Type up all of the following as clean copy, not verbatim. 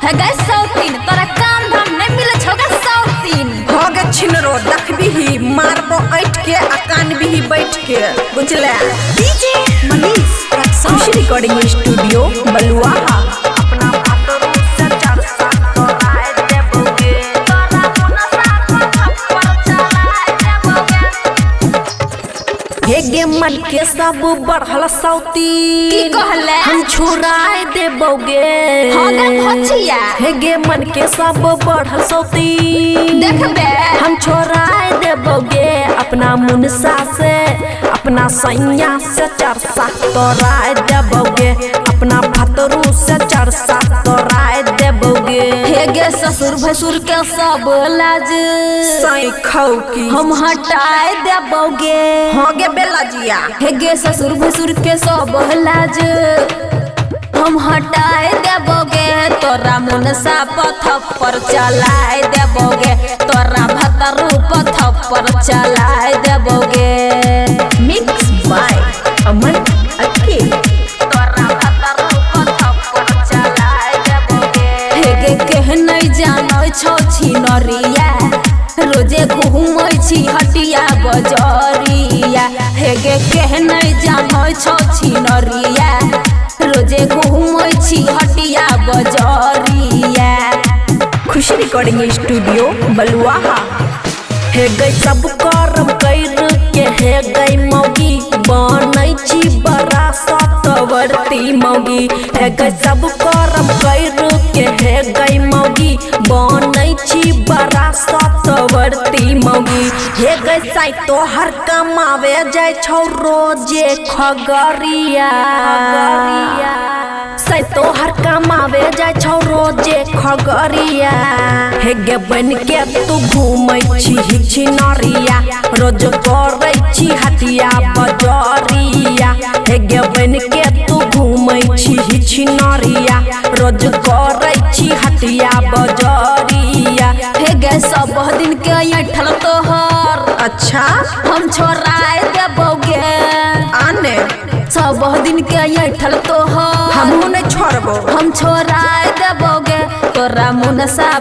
है गए सौतीन तोरा काम धाम नहीं मिले छोगा सौतीन हो गे छिनरो देखबी ही मारबो ऐठ के आ कानबी ही बैठ के बुझले। डीजे मनीष खुशी रिकॉर्डिंग स्टूडियो बलुआहा। अपना भातरू से चरसा तोराए देबोगे तोरा मुनसा को थप्पड़ चलाए देबोगे। हे गे मन के सब बढ़ल सौती की कहले हम छुराए देबोगे। हो गे भचिया हे गे मन के सब बढ़ल सौती देखबे हम छोराए देबोगे। अपना मुनसा से अपना सैया से चरसा तोराए देबोगे। अपना भातरू से चरसा तोराए देबोगे। हे गे ससुर भसुर के सब लाज सई खौकी हम हटाए देबोगे। हो गे बेला जिया हे गे ससुर भसुर के सब लाज हम हटाए देबोगे। तोरा मुनसा थप्पड़ चलाए देबोगे। तोरा भतरू थप्पड़ चलाए देबोगे। मिक्स बाय अमन अक्के। तोरा भतरू थप्पड़ चलाए देबोगे। हे गे कह नहीं जानो छो छिनरिया रोजे घूमै छी हटिया बजरिया। हे गे कह नहीं जानो छो छिनरिया रोजे घूमै छी हटिया बजरिया। खुशी रिकॉर्डिंग स्टूडियो बलुआहा। हे गई सब करम कर के हे गई मौगी बनै छी बड़ा सतवर्ती मौगी। हे गई सब करम कर के हे गई मौगी बनै छी बड़ा सतवर्ती मौगी। हे गई साई तोहर कमावे जाय छौ रोजे खगरिया। साई तोहर कमावे जाय छौ रोजे खगरिया। हे गे बन के तू घूमै छी छिनरिया रोज करै छी हटिया बजरिया। हे गे बन के तू घूमै छी छिनरिया रोज करै छी हटिया बजरिया। हे गे सब दिन के ऐठल तोहर अच्छा हम छोड़ाए देबोगे। आने सब दिन के ऐठल तोहर हमहू नहीं छोड़बो हम छोड़ाए देबोगे। तोरा मुनसा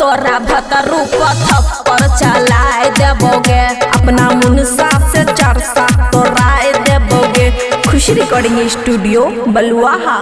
तोरा भतरू थप्पड़ चलाए देबोगे। अपना मुनसा से चरसा तोराए देबोगे। खुशी रिकॉर्डिंग स्टूडियो बलुआहा।